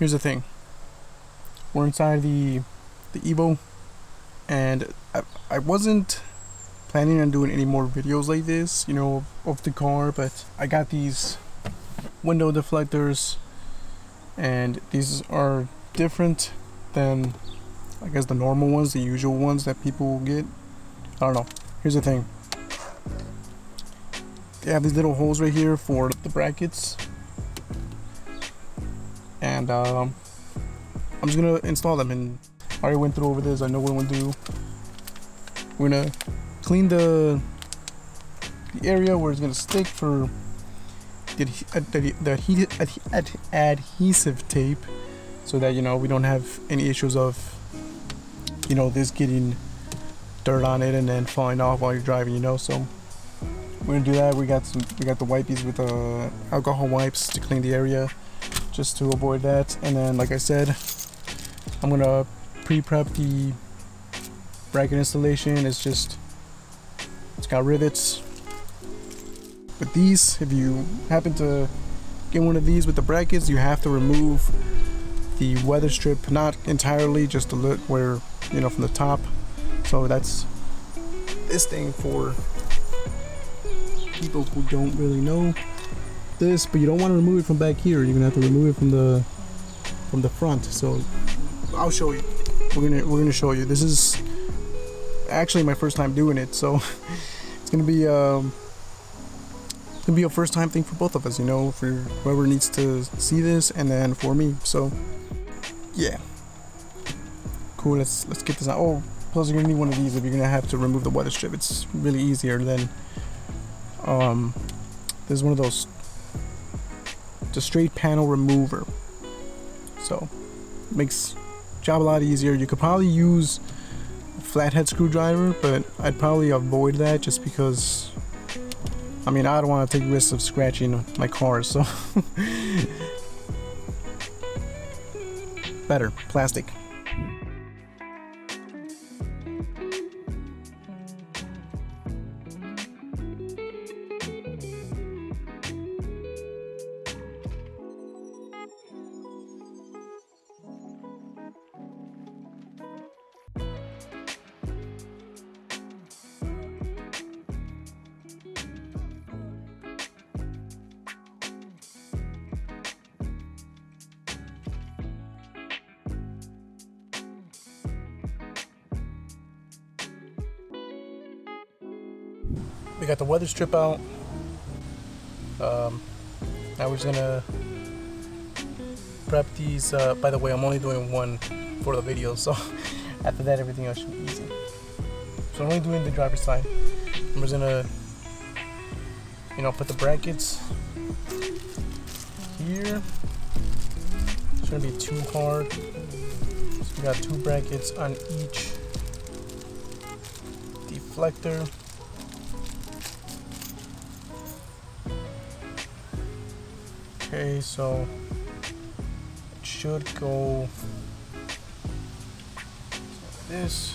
here's the thing. We're inside the Evo, and I wasn't planning on doing any more videos like this, you know, of the car, but I got these window deflectors, and these are different than, I guess, the normal ones, the usual ones that people get. I don't know. Here's the thing. They have these little holes right here for the brackets, and I'm just gonna install them. And I already went through over this. I know what I'm gonna do. We're gonna clean the area where it's gonna stick for the adhesive tape, so that, you know, we don't have any issues of, you know, this getting dirt on it and then falling off while you're driving, you know. So we're gonna do that. We got the wipies with alcohol wipes to clean the area, just to avoid that. And then, like I said, I'm gonna pre-prep the bracket installation. It's got rivets. With these, if you happen to get one of these with the brackets, you have to remove the weather strip, not entirely, just a little, where, you know, from the top. So that's this thing for people who don't really know this, but you don't want to remove it from back here. You're gonna have to remove it from the front. So I'll show you. We're gonna show you. This is actually my first time doing it, so it's gonna be a first time thing for both of us, you know, for whoever needs to see this, and then for me. So yeah, cool. Let's get this out. Oh, plus you're gonna need one of these if you're gonna have to remove the weather strip. It's really easier than there's one of those, the straight panel remover. So it makes job a lot easier. You could probably use a flathead screwdriver, but I'd probably avoid that, just because, I mean, I don't want to take risks of scratching my car. So better plastic. We got the weather strip out. Now we're just gonna prep these. By the way, I'm only doing one for the video, so after that everything else should be easy. So I'm only doing the driver's side. I'm just gonna, you know, put the brackets here. It shouldn't be too hard. So we got 2 brackets on each deflector. Okay, so it should go like this.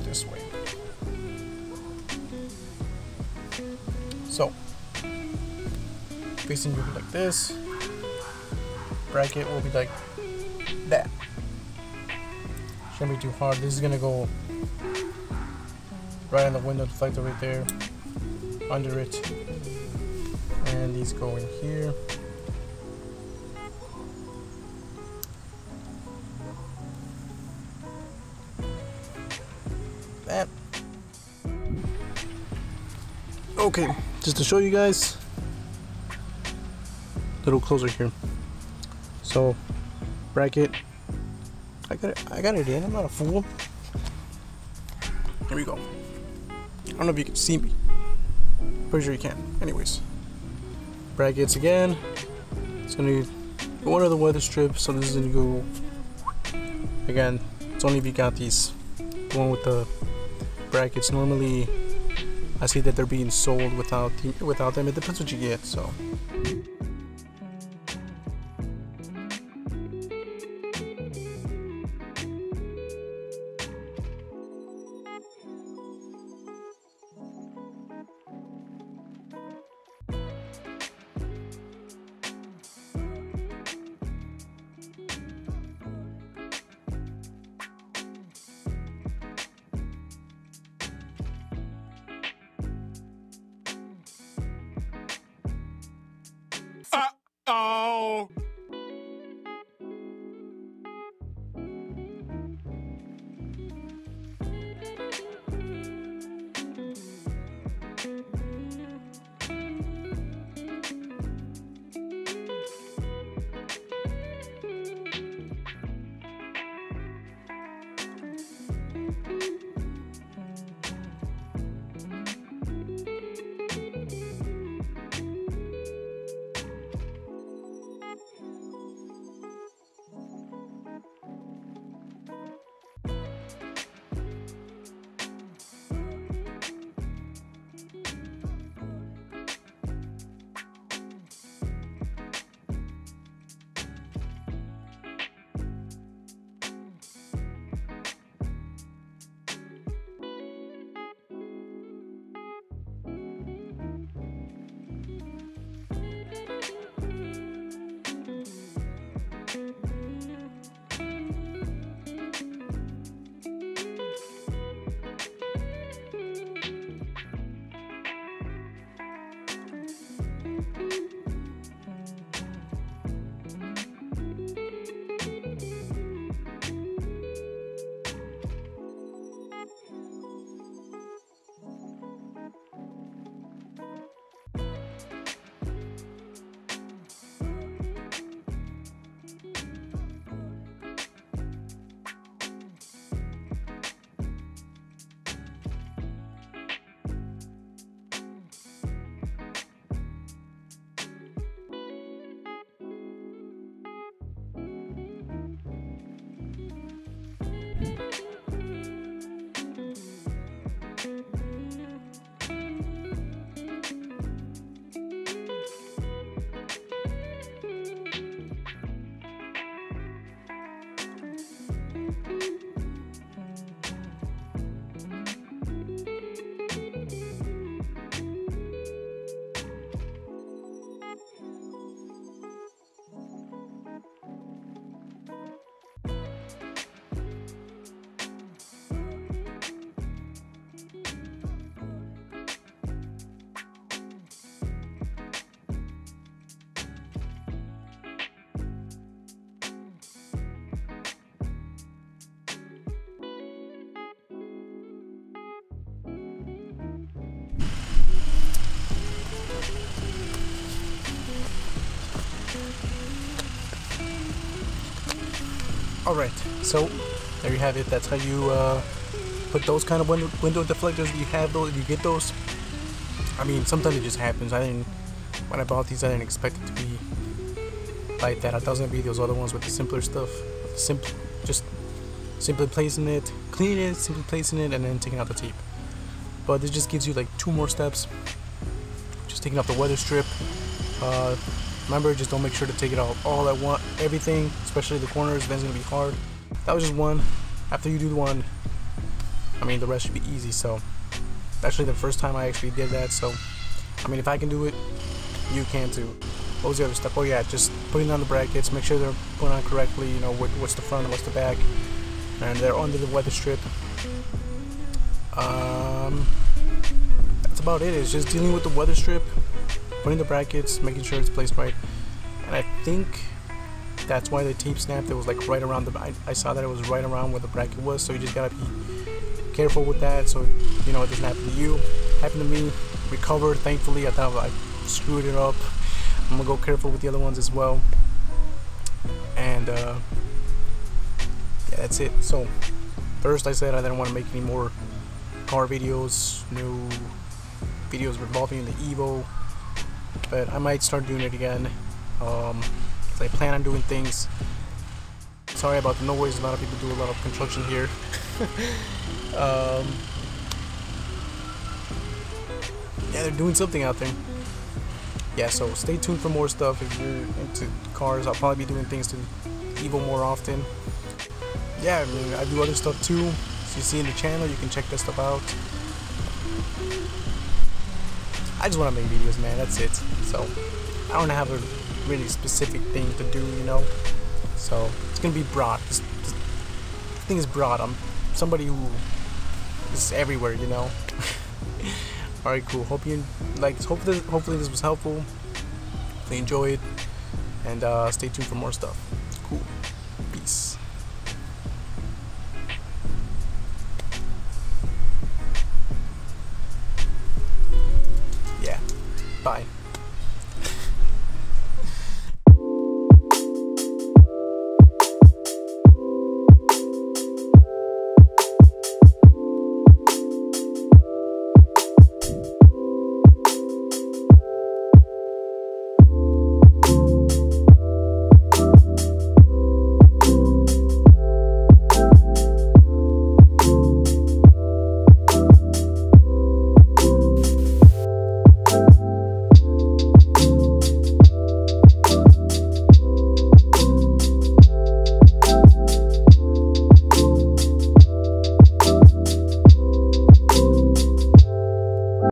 This way. So facing will be like this. Bracket will be like that. Shouldn't be too hard. This is gonna go right on the window deflector right there, under it, and these go in here. That. Okay, just to show you guys, a little closer here. So, bracket, I got it in. I'm not a fool. Here we go. I don't know if you can see me. Pretty sure you can. Anyways, brackets again. It's gonna go under the weather strip. So this is gonna go again. It's only if you got these. The one with the brackets. Normally, I see that they're being sold without them. It depends what you get. So. Alright, so there you have it. That's how you put those kind of window deflectors. You have those, you get those. I mean, sometimes it just happens. When I bought these, I didn't expect it to be like that. I thought it was gonna be those other ones with the simpler stuff, just simply placing it, cleaning it, simply placing it, and then taking out the tape. But this just gives you like 2 more steps. Just taking off the weather strip. Remember, just don't make sure to take it off all at once, everything, especially the corners. Then it's gonna be hard. That was just one. After you do the one, I mean, the rest should be easy. So, actually, the first time I actually did that. So, I mean, if I can do it, you can too. What was the other step? Oh yeah, just putting on the brackets. Make sure they're put on correctly. You know, what's the front and what's the back, and they're under the weather strip. That's about it. It's just dealing with the weather strip, putting the brackets, making sure it's placed right. And I think that's why the tape snapped. It was like right around I saw that it was right around where the bracket was. So you just gotta be careful with that. So you know it doesn't happen to you. Happened to me. Recovered. Thankfully, I thought I screwed it up. I'm gonna go careful with the other ones as well. And yeah, that's it. So first, I said I didn't want to make any more car videos, no videos revolving the Evo, but I might start doing it again, because I plan on doing things. Sorry about the noise. A lot of people do a lot of construction here. Yeah, they're doing something out there. Yeah, so stay tuned for more stuff. If you're into cars, I'll probably be doing things to Evo more often. Yeah, I mean, I do other stuff too. So you see in the channel, you can check that stuff out. I just want to make videos, man. That's it. So I don't have a really specific thing to do, you know. So it's gonna be broad. This thing is broad. I'm somebody who is everywhere, you know. Alright, cool. Hope you like this. Hopefully this was helpful. Hopefully enjoy it, and stay tuned for more stuff.